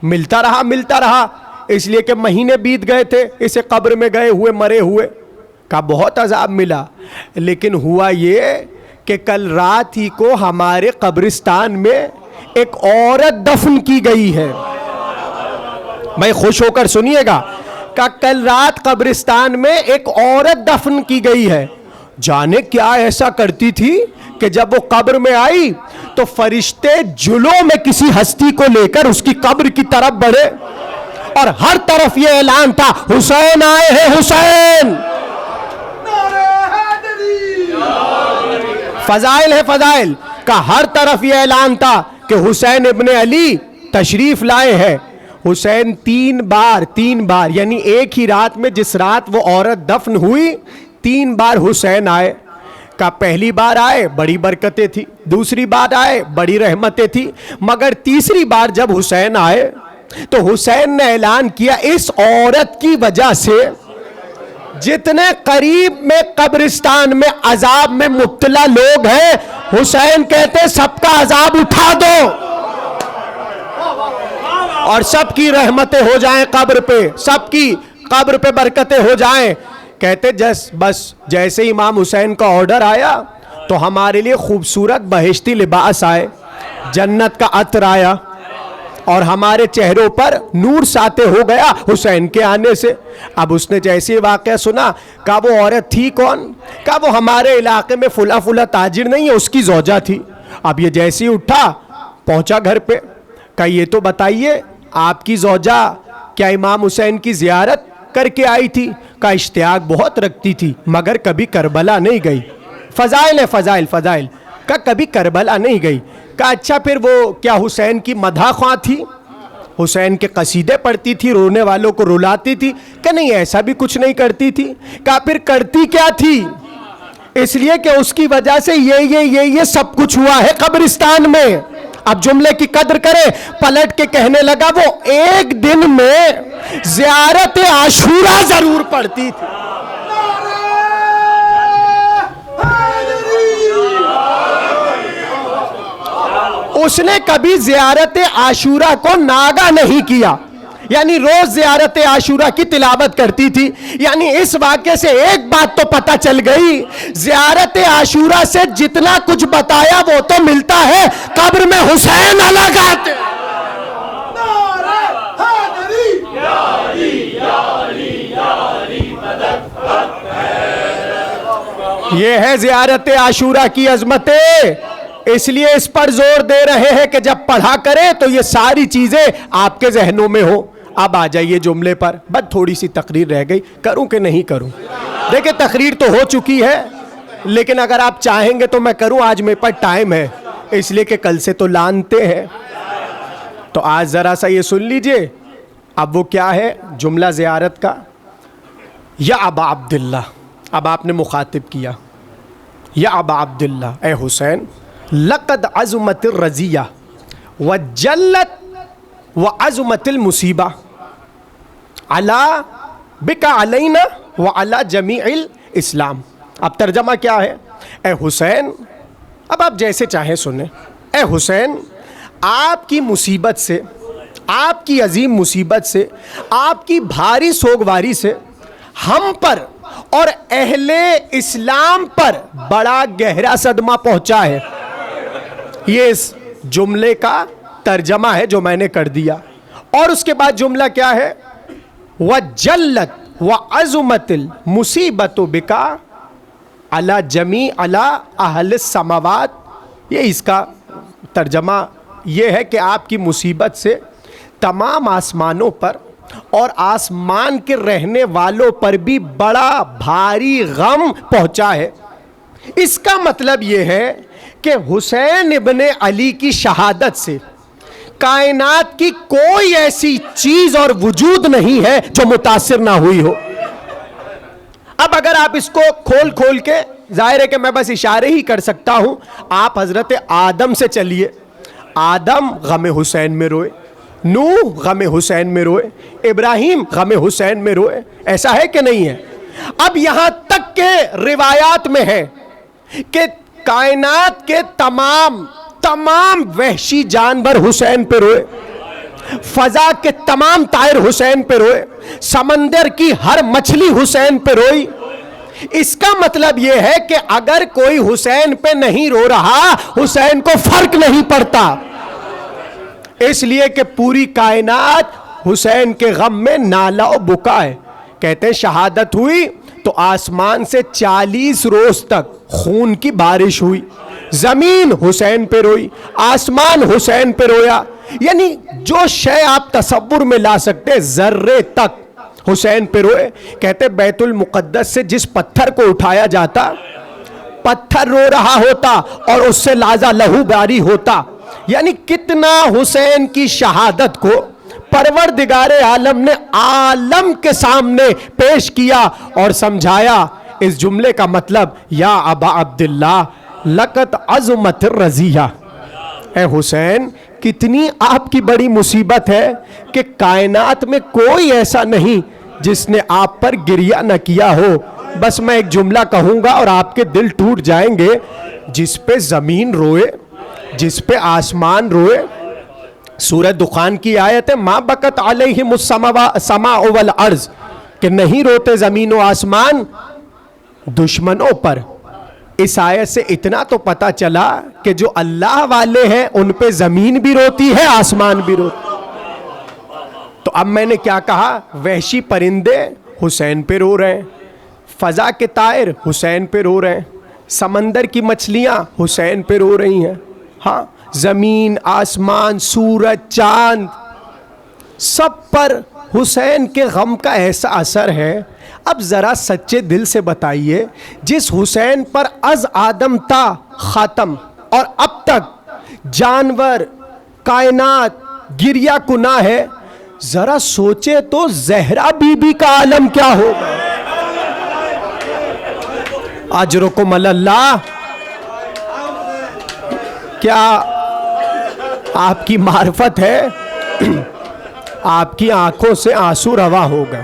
ملتا رہا، اس لیے کہ مہینے بیت گئے تھے اسے قبر میں گئے ہوئے مرے ہوئے، کہا بہت عذاب ملا، لیکن ہوا یہ کہ کل رات ہی کو ہمارے قبرستان میں ایک عورت دفن کی گئی ہے۔ بھائی خوش ہو کر سنیے گا، کہ کل رات قبرستان میں ایک عورت دفن کی گئی ہے، جانے کیا ایسا کرتی تھی کہ جب وہ قبر میں آئی تو فرشتے جلوں میں کسی ہستی کو لے کر اس کی قبر کی طرف بڑھے، اور ہر طرف یہ اعلان تھا حسین آئے ہیں حسین۔ فضائل کا ہر طرف یہ اعلان تھا کہ حسین ابن علی تشریف لائے ہیں۔ حسین تین بار یعنی ایک ہی رات میں، جس رات وہ عورت دفن ہوئی، 3 بار حسین آئے۔ کا پہلی بار آئے بڑی برکتیں تھی، دوسری بار آئے بڑی رحمتیں تھی، مگر تیسری بار جب حسین آئے تو حسین نے اعلان کیا اس عورت کی وجہ سے جتنے قریب میں قبرستان میں عذاب میں مبتلا لوگ ہیں، حسین کہتے سب کا عذاب اٹھا دو اور سب کی رحمتیں ہو جائیں قبر پہ، سب کی قبر پہ برکتیں ہو جائیں۔ کہتے بس جیسے امام حسین کا آرڈر آیا تو ہمارے لیے خوبصورت بہشتی لباس آئے، جنت کا عطر آیا، اور ہمارے چہروں پر نور ساطع ہو گیا حسین کے آنے سے۔ اب اس نے جیسے واقعہ سنا، کہا وہ عورت تھی کون؟ کہا وہ ہمارے علاقے میں فلا تاجر نہیں ہے، اس کی زوجہ تھی۔ اب یہ جیسے ہی اٹھا پہنچا گھر پہ، کہا یہ تو بتائیے آپ کی زوجہ کیا امام حسین کی زیارت کر کے آئی تھی؟ کہا اشتیاق بہت رکھتی تھی مگر کبھی کربلا نہیں گئی۔ فضائل کہا کبھی کربلا نہیں گئی۔ کہا اچھا پھر وہ کیا حسین کی مدح خواں تھی؟ حسین کے قصیدے پڑھتی تھی، رونے والوں کو رلاتی تھی؟ کہ نہیں ایسا بھی کچھ نہیں کرتی تھی۔ کہا پھر کرتی کیا تھی؟ اس لیے کہ اس کی وجہ سے یہ سب کچھ ہوا ہے قبرستان میں۔ اب جملے کی قدر کرے، پلٹ کے کہنے لگا وہ ایک دن میں زیارت عاشورہ ضرور پڑھتی تھی۔ اس نے کبھی زیارت عاشورہ کو ناگا نہیں کیا، یعنی روز زیارت عاشورہ کی تلاوت کرتی تھی۔ یعنی اس واقعے سے ایک بات تو پتہ چل گئی، زیارت عاشورہ سے جتنا کچھ بتایا وہ تو ملتا ہے، قبر میں حسین الگ آتے۔ یہ ہے زیارت عاشورہ کی عظمتیں، اس لیے اس پر زور دے رہے ہیں کہ جب پڑھا کریں تو یہ ساری چیزیں آپ کے ذہنوں میں ہو۔ اب آ جائیے جملے پر، بس تھوڑی سی تقریر رہ گئی، کروں کہ نہیں کروں؟ دیکھیں تقریر تو ہو چکی ہے، لیکن اگر آپ چاہیں گے تو میں کروں، آج میرے پاس ٹائم ہے، اس لیے کہ کل سے تو لانتے ہیں، تو آج ذرا سا یہ سن لیجئے۔ اب وہ کیا ہے جملہ زیارت کا؟ یا ابا عبداللہ، اب آپ نے مخاطب کیا، یا ابا عبداللہ اے حسین، لقد عظمت الرزیہ وجلت وعظمت المصیبہ علی بکا علینا وعلی جمیع الاسلام۔ اب ترجمہ کیا ہے؟ اے حسین، اب آپ جیسے چاہیں سنیں، اے حسین آپ کی مصیبت سے، آپ کی عظیم مصیبت سے، آپ کی بھاری سوگواری سے ہم پر اور اہل اسلام پر بڑا گہرا صدمہ پہنچا ہے۔ یہ اس جملے کا ترجمہ ہے جو میں نے کر دیا، اور اس کے بعد جملہ کیا ہے؟ وَجَلَّتْ وَعَظُمَتِ الْمُصِيبَةُ بِكَا عَلَى جَمِيعِ عَلَى أَهْلِ السَّمَاوَاتِ۔ یہ اس کا ترجمہ یہ ہے کہ آپ کی مصیبت سے تمام آسمانوں پر اور آسمان کے رہنے والوں پر بھی بڑا بھاری غم پہنچا ہے۔ اس کا مطلب یہ ہے کہ حسین ابن علی کی شہادت سے کائنات کی کوئی ایسی چیز اور وجود نہیں ہے جو متاثر نہ ہوئی ہو۔ اب اگر آپ اس کو کھول کے ظاہر ہے کہ میں بس اشارے ہی کر سکتا ہوں. آپ حضرت آدم سے چلیے. آدم غم حسین میں روئے, نوح غم حسین میں روئے, ابراہیم غم حسین میں روئے. ایسا ہے کہ نہیں ہے؟ اب یہاں تک کہ روایات میں ہے کہ کائنات کے تمام وحشی جانور حسین پہ روئے, فضا کے تمام طائر حسین پہ روئے, سمندر کی ہر مچھلی حسین پہ روئی. اس کا مطلب یہ ہے کہ اگر کوئی حسین پہ نہیں رو رہا, حسین کو فرق نہیں پڑتا. اس لیے کہ پوری کائنات حسین کے غم میں نالا و بکا ہے. کہتے ہیں شہادت ہوئی تو آسمان سے 40 روز تک خون کی بارش ہوئی. زمین حسین پہ روئی, آسمان حسین پہ رویا. یعنی جو شے آپ تصور میں لا سکتے ذرے تک حسین پہ روئے. کہتے بیت المقدس سے جس پتھر کو اٹھایا جاتا, پتھر رو رہا ہوتا اور اس سے لازا لہو باری ہوتا. یعنی کتنا حسین کی شہادت کو پروردگار عالم نے عالم کے سامنے پیش کیا اور سمجھایا. اس جملے کا مطلب یا ابا عبداللہ لقد عظمت الرزیہ, اے حسین کتنی آپ کی بڑی مصیبت ہے کہ کائنات میں کوئی ایسا نہیں جس نے آپ پر گریہ نہ کیا ہو. بس میں ایک جملہ کہوں گا اور آپ کے دل ٹوٹ جائیں گے. جس پہ زمین روئے, جس پہ آسمان روئے. سورہ دخان کی آیت ہے ما بکت علیہم السماء والارض, کہ نہیں روتے زمین و آسمان دشمنوں پر. اس آیت سے اتنا تو پتا چلا کہ جو اللہ والے ہیں ان پہ زمین بھی روتی ہے, آسمان بھی روتی. تو اب میں نے کیا کہا, وحشی پرندے حسین پہ رو رہے ہیں, فضا کے طائر حسین پہ رو رہے ہیں, سمندر کی مچھلیاں حسین پہ رو رہی ہیں. ہاں, زمین, آسمان, سورج, چاند, سب پر حسین کے غم کا ایسا اثر ہے. اب ذرا سچے دل سے بتائیے, جس حسین پر از آدم تا خاتم اور اب تک جانور کائنات گریہ کنا ہے, ذرا سوچے تو زہرا بی بی کا عالم کیا ہوگا. اجرکم اللہ, کیا آپ کی معرفت ہے, آپ کی آنکھوں سے آنسو روا ہو گئے.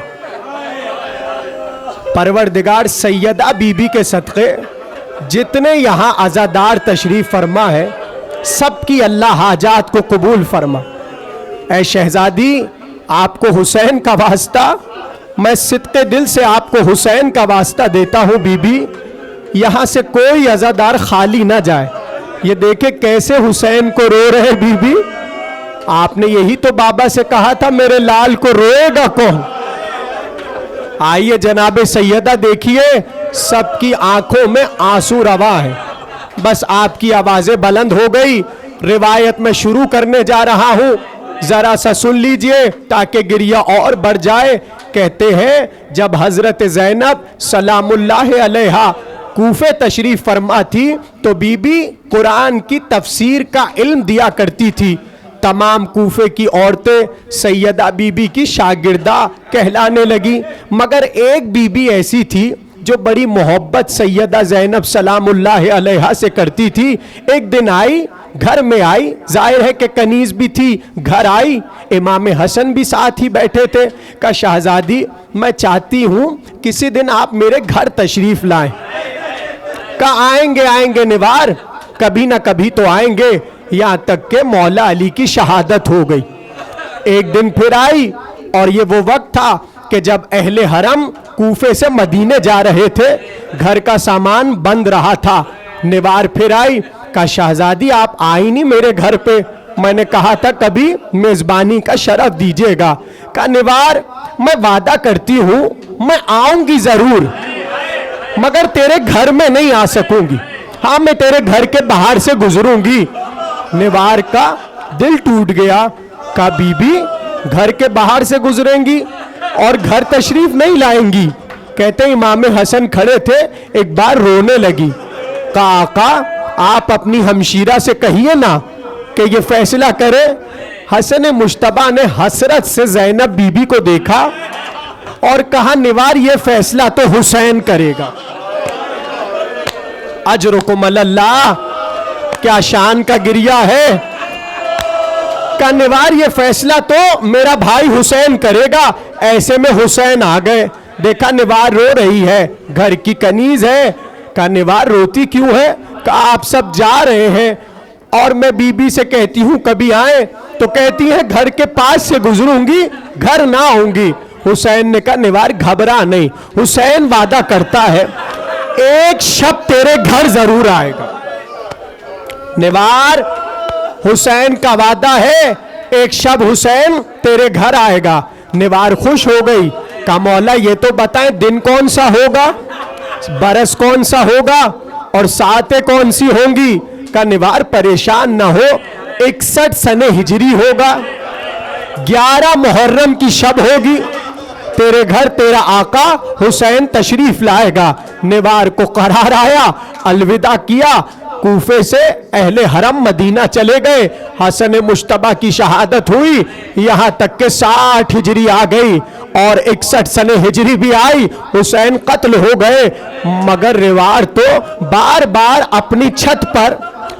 پروردگار سیدہ بی بی کے صدقے جتنے یہاں عزادار تشریف فرما ہے, سب کی اللہ حاجات کو قبول فرما. اے شہزادی, آپ کو حسین کا واسطہ, میں صدقے دل سے آپ کو حسین کا واسطہ دیتا ہوں. بی بی, یہاں سے کوئی عزادار خالی نہ جائے. یہ دیکھیں کیسے حسین کو رو رہے. بی بی, آپ نے یہی تو بابا سے کہا تھا میرے لال کو روئے گا کون. آئیے جناب سیدہ, دیکھیے سب کی آنکھوں میں آنسو روا ہے. بس آپ کی آوازیں بلند ہو گئی. روایت میں شروع کرنے جا رہا ہوں, ذرا سا سن لیجئے تاکہ گریہ اور بڑھ جائے. کہتے ہیں جب حضرت زینب سلام اللہ علیہا کوفے تشریف فرما تھی تو بی بی قرآن کی تفسیر کا علم دیا کرتی تھی. تمام کوفے کی عورتیں سیدہ بی بی کی شاگردہ کہلانے لگی, مگر ایک بی بی ایسی تھی جو بڑی محبت سیدہ زینب سلام اللہ علیہا سے کرتی تھی. ایک دن آئی, گھر میں آئی, ظاہر ہے کہ کنیز بھی تھی, گھر آئی, امام حسن بھی ساتھ ہی بیٹھے تھے. کہا شہزادی میں چاہتی ہوں کسی دن آپ میرے گھر تشریف لائیں. کہا آئیں گے نوار, کبھی نہ کبھی تو آئیں گے. یہاں تک کہ مولا علی کی شہادت ہو گئی. ایک دن پھر آئی اور یہ وہ وقت تھا کہ جب اہل حرم کوفے سے مدینے جا رہے تھے, گھر کا سامان بند رہا تھا. نوار پھر آئی, کہا شہزادی آپ آئی نہیں میرے گھر پہ, میں نے کہا تھا کبھی میزبانی کا شرف دیجیے گا. کہا نوار میں وعدہ کرتی ہوں میں آؤں گی ضرور, مگر تیرے گھر میں نہیں آ سکوں گی. ہاں میں تیرے گھر کے باہر سے گزروں گی. نوار کا دل ٹوٹ گیا. کہا بی بی گھر کے باہر سے گزریں گی اور گھر تشریف نہیں لائیں گی. کہتے ہیں امام حسن کھڑے تھے, ایک بار رونے لگی. کہا آقا آپ اپنی ہمشیرہ سے کہیے نا کہ یہ فیصلہ کرے. حسن مجتبیٰ نے حسرت سے زینب بی بی کو دیکھا اور کہا نوار یہ فیصلہ تو حسین کرے گا. اجرکم اللہ، کیا شان کا گریہ ہے۔ کہا نوار یہ فیصلہ تو میرا بھائی حسین کرے گا۔ ایسے میں حسین آ گئے، دیکھا نوار رو رہی ہے، گھر کی کنیز ہے۔ کہا نوار روتی کیوں ہے؟ کہا آپ سب جا رہے ہیں اور میں بی بی سے کہتی ہوں کبھی آئیں تو کہتی ہیں گھر کے پاس سے گزروں گی، گھر نہ آؤں گی۔ حسین نے کہا نوار گھبرا نہیں، حسین وعدہ کرتا ہے ایک شب تیرے گھر ضرور آئے گا۔ نوار حسین کا وعدہ ہے ایک شب حسین تیرے گھر آئے گا۔ نوار خوش ہو گئی، کہا مولا یہ تو بتائیں دن کون سا ہوگا، برس کون سا ہوگا اور ساعتیں کون سی ہوں گی۔ کہا نوار پریشان نہ ہو، 61 سنہ ہجری ہوگا، 11 محرم کی شب ہوگی، تیرے گھر تیرا آقا حسین تشریف لائے گا۔ نوار کو قرار آیا، الوداع کیا، کوفے سے اہل حرم مدینہ چلے گئے۔ حسن مجتبیٰ کی شہادت ہوئی، یہاں تک کہ 60 ہجری آ گئی اور 61 سنہ ہجری بھی آئی، حسین قتل ہو گئے۔ مگر نوار تو بار بار اپنی چھت پر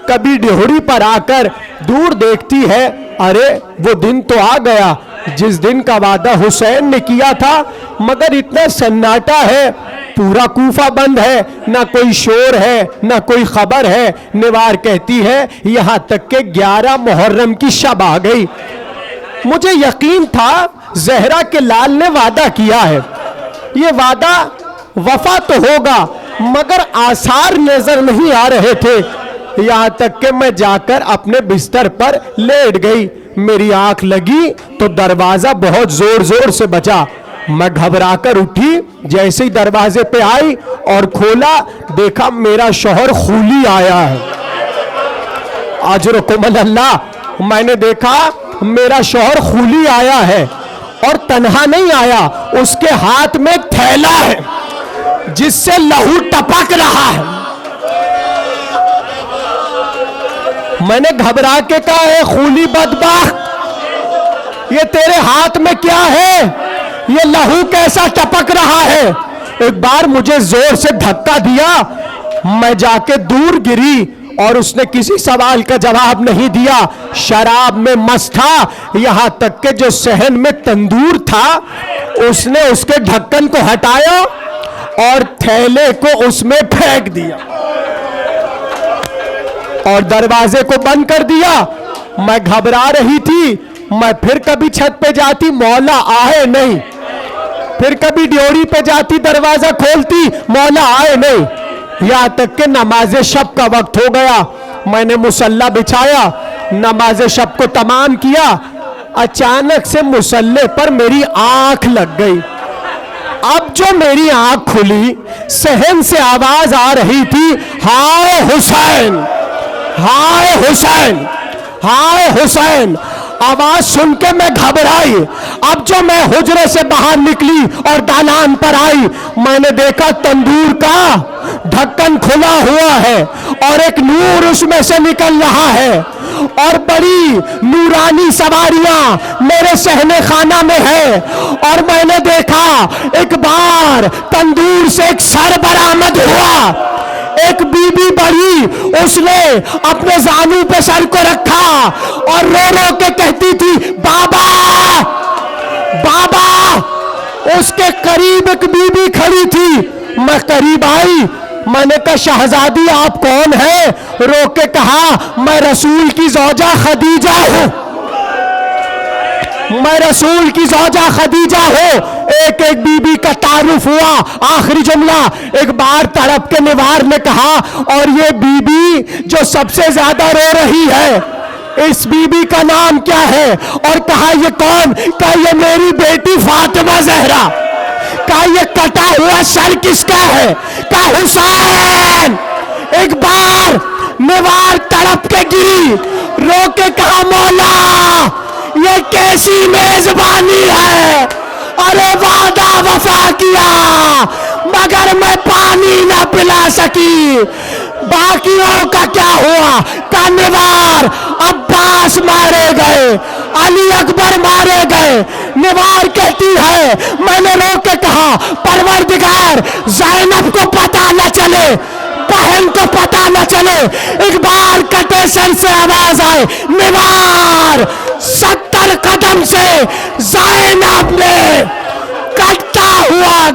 کبھی ڈہوری پر آ کر دور دیکھتی ہے، ارے وہ دن تو آ گیا جس دن کا وعدہ حسین نے کیا تھا، مگر اتنا سناٹا ہے، پورا کوفہ بند ہے، نہ کوئی شور ہے نہ کوئی خبر ہے۔ نوار کہتی ہے یہاں تک کہ 11 محرم کی شب آ گئی، مجھے یقین تھا زہرا کے لال نے وعدہ کیا ہے، یہ وعدہ وفا تو ہوگا مگر آثار نظر نہیں آ رہے تھے۔ یہاں تک کہ میں جا کر اپنے بستر پر لیٹ گئی، میری آنکھ لگی تو دروازہ بہت زور زور سے بجا، میں گھبرا کر اٹھی، جیسے ہی دروازے پہ آئی اور کھولا دیکھا میرا شوہر خولی آیا ہے۔ اجرکم اللہ، میں نے دیکھا میرا شوہر خولی آیا ہے اور تنہا نہیں آیا، اس کے ہاتھ میں ایک تھیلا ہے جس سے لہو ٹپک رہا ہے۔ میں نے گھبرا کے کہا ہے خولی بدبخت، یہ تیرے ہاتھ میں کیا ہے، یہ لہو کیسا ٹپک رہا ہے؟ ایک بار مجھے زور سے دھکا دیا، میں جا کے دور گری اور اس نے کسی سوال کا جواب نہیں دیا، شراب میں مست تھا، یہاں تک کہ جو صحن میں تندور تھا اس نے اس کے ڈھکن کو ہٹایا اور تھیلے کو اس میں پھینک دیا اور دروازے کو بند کر دیا۔ میں گھبرا رہی تھی، میں پھر کبھی چھت پہ جاتی مولا آئے نہیں، پھر کبھی ڈیوری پہ جاتی دروازہ کھولتی مولا آئے نہیں، یہاں تک کہ نماز شب کا وقت ہو گیا۔ میں نے مصلی بچھایا، نماز شب کو تمام کیا، اچانک سے مصلی پر میری آنکھ لگ گئی۔ اب جو میری آنکھ کھلی صحن سے آواز آ رہی تھی ہائے حسین، ہائے حسین، ہائے حسین۔ آواز سن کے میں گھبرائی، اب جو میں حجرے سے باہر نکلی اور دالان پر آئی، میں نے دیکھا تندور کا ڈھکن کھلا ہوا ہے اور ایک نور اس میں سے نکل رہا ہے اور بڑی نورانی سواریاں میرے صحن خانہ میں ہے، اور میں نے دیکھا ایک بار تندور سے ایک سر برآمد ہوا، ایک بی بی بڑی، اس نے اپنے زانو پہ سر کو رکھا اور رو رو کے کہتی تھی بابا بابا۔ اس کے قریب ایک بی بی کھڑی تھی، میں قریب آئی، میں نے کہا شہزادی آپ کون ہیں؟ رو کے کہا میں رسول کی زوجہ خدیجہ ہوں، میں رسول کی زوجہ خدیجہ ہوں۔ ایک ایک بی بی کا تعارف ہوا، آخری جملہ ایک بار تڑپ کے نوار نے کہا اور یہ بی بی جو سب سے زیادہ رو رہی ہے اس بی بی کا نام کیا ہے؟ اور کہا یہ کون؟ کہا یہ میری بیٹی فاطمہ زہرا۔ کہا یہ کٹا ہوا سر کس کا ہے؟ کہا حسین۔ ایک بار نوار تڑپ کے گری، رو کے کہا مولا یہ کیسی میزبانی ہے، ارے وعدہ وفا کیا مگر میں پانی نہ پلا سکی، باقیوں کا کیا ہوا؟ کہا نوار عباس مارے گئے، علی اکبر مارے گئے۔ نوار کہتی ہے میں نے رو کے کہا پروردگار زینب کو پتہ نہ چلے، بہن کو پتہ نہ چلے، اقبال کا ٹیشن سے آواز آئے، نوار 70 قدم سے زینب نے کٹتا ہوا